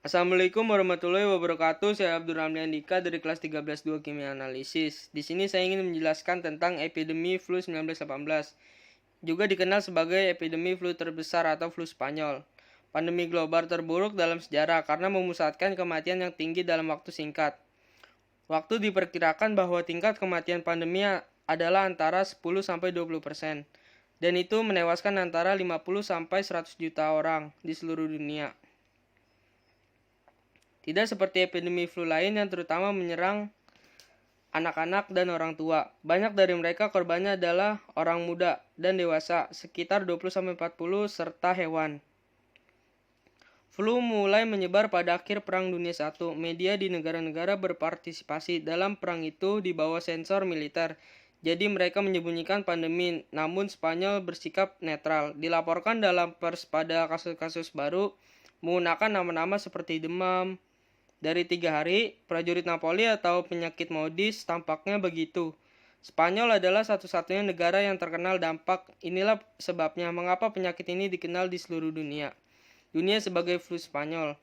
Assalamualaikum warahmatullahi wabarakatuh. Saya Abdur Ramli Andika dari kelas 13-2 Kimia Analisis. Di sini saya ingin menjelaskan tentang epidemi flu 1918. Juga dikenal sebagai epidemi flu terbesar atau flu Spanyol. Pandemi global terburuk dalam sejarah karena memusatkan kematian yang tinggi dalam waktu singkat. Waktu diperkirakan bahwa tingkat kematian pandemi adalah antara 10-20%. Dan itu menewaskan antara 50-100 juta orang di seluruh dunia. Tidak seperti epidemi flu lain yang terutama menyerang anak-anak dan orang tua. Banyak dari mereka korbannya adalah orang muda dan dewasa, sekitar 20-40 serta hewan. Flu mulai menyebar pada akhir Perang Dunia I. Media di negara-negara berpartisipasi dalam perang itu di bawah sensor militer. Jadi mereka menyembunyikan pandemi, namun Spanyol bersikap netral. Dilaporkan dalam pers pada kasus-kasus baru menggunakan nama-nama seperti demam dari 3 hari, prajurit Napoli atau penyakit modis tampaknya begitu. Spanyol adalah satu-satunya negara yang terkenal dampak. Inilah sebabnya mengapa penyakit ini dikenal di seluruh dunia. Dunia sebagai flu Spanyol.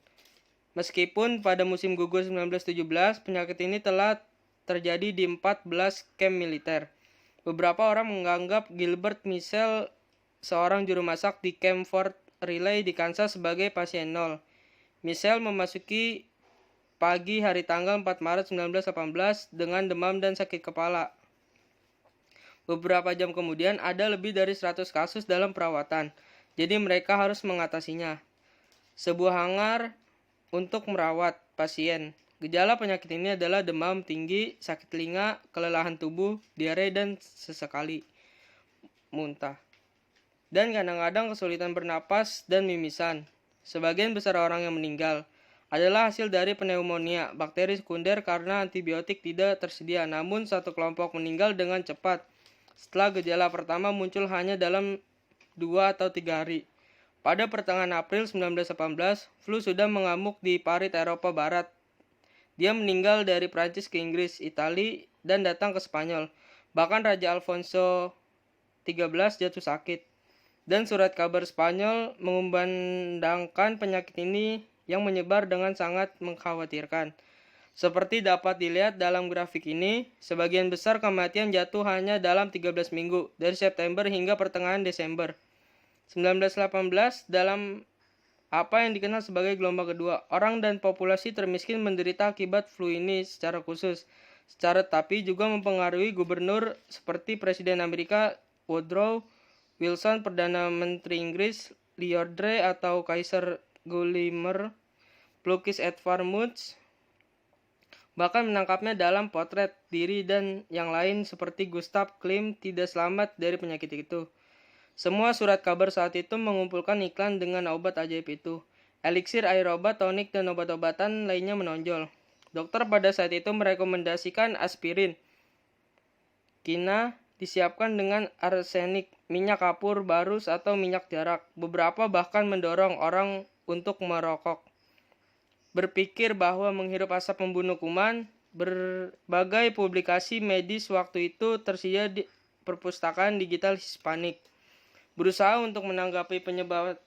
Meskipun pada musim gugur 1917, penyakit ini telah terjadi di 14 kamp militer. Beberapa orang menganggap Gilbert Michel, seorang juru masak di kamp Fort Riley di Kansas, sebagai pasien nol. Michel memasuki pagi hari tanggal 4 Maret 1918 dengan demam dan sakit kepala. Beberapa jam kemudian ada lebih dari 100 kasus dalam perawatan, jadi mereka harus mengatasinya. Sebuah hangar untuk merawat pasien. Gejala penyakit ini adalah demam tinggi, sakit telinga, kelelahan tubuh, diare, dan sesekali muntah. Dan kadang-kadang kesulitan bernapas dan mimisan. Sebagian besar orang yang meninggal adalah hasil dari pneumonia, bakteri sekunder karena antibiotik tidak tersedia. Namun satu kelompok meninggal dengan cepat setelah gejala pertama muncul hanya dalam 2 atau 3 hari. Pada pertengahan April 1918, flu sudah mengamuk di parit Eropa Barat. Dia meninggal dari Prancis ke Inggris, Italia, dan datang ke Spanyol. Bahkan Raja Alfonso XIII jatuh sakit. Dan surat kabar Spanyol mengumandangkan penyakit ini yang menyebar dengan sangat mengkhawatirkan. Seperti dapat dilihat dalam grafik ini, sebagian besar kematian jatuh hanya dalam 13 minggu, dari September hingga pertengahan Desember 1918. Dalam apa yang dikenal sebagai gelombang kedua, orang dan populasi termiskin menderita akibat flu ini secara khusus. Secara tapi juga mempengaruhi gubernur seperti Presiden Amerika Woodrow Wilson, Perdana Menteri Inggris Lord atau Kaisar Gulliver, pelukis Edvard Munch, bahkan menangkapnya dalam potret diri, dan yang lain seperti Gustav Klimt tidak selamat dari penyakit itu. Semua surat kabar saat itu mengumpulkan iklan dengan obat ajaib itu. Eliksir, air obat, tonik, dan obat-obatan lainnya menonjol. Dokter pada saat itu merekomendasikan aspirin. Kina disiapkan dengan arsenik, minyak kapur, barus, atau minyak jarak. Beberapa bahkan mendorong orang untuk merokok. Berpikir bahwa menghirup asap membunuh kuman. Berbagai publikasi medis waktu itu tersedia di perpustakaan digital Hispanik. Berusaha untuk menanggapi penyebab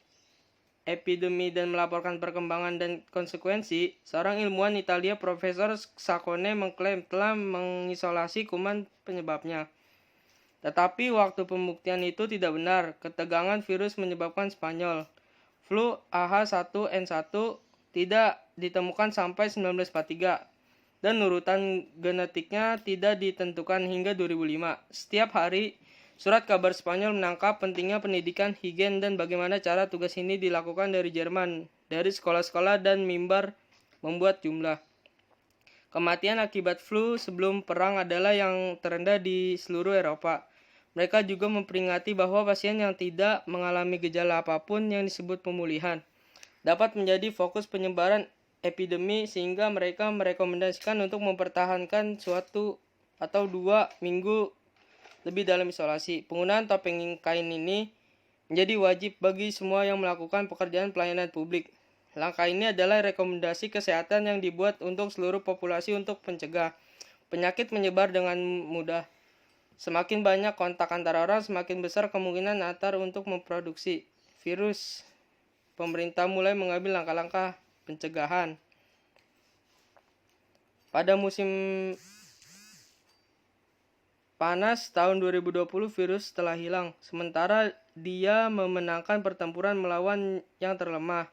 epidemi dan melaporkan perkembangan dan konsekuensi, seorang ilmuwan Italia, Profesor Saccone, mengklaim telah mengisolasi kuman penyebabnya. Tetapi waktu pembuktian itu tidak benar. Ketegangan virus menyebabkan Spanyol. Flu AH1N1 tidak ditemukan sampai 1943, dan urutan genetiknya tidak ditentukan hingga 2005. Setiap hari, surat kabar Spanyol menangkap pentingnya pendidikan, higien, dan bagaimana cara tugas ini dilakukan dari Jerman, dari sekolah-sekolah dan mimbar membuat jumlah. Kematian akibat flu sebelum perang adalah yang terendah di seluruh Eropa. Mereka juga memperingati bahwa pasien yang tidak mengalami gejala apapun yang disebut pemulihan dapat menjadi fokus penyebaran epidemi, sehingga mereka merekomendasikan untuk mempertahankan 1 atau 2 minggu lebih dalam isolasi. Penggunaan topeng kain ini menjadi wajib bagi semua yang melakukan pekerjaan pelayanan publik. Langkah ini adalah rekomendasi kesehatan yang dibuat untuk seluruh populasi untuk mencegah penyakit menyebar dengan mudah. Semakin banyak kontak antara orang, semakin besar kemungkinan antar untuk memproduksi virus. Pemerintah mulai mengambil langkah-langkah pencegahan. Pada musim panas tahun 2020 virus telah hilang, sementara dia memenangkan pertempuran melawan yang terlemah.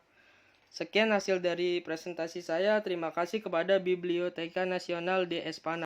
Sekian hasil dari presentasi saya. Terima kasih kepada Biblioteka Nasional de Espana.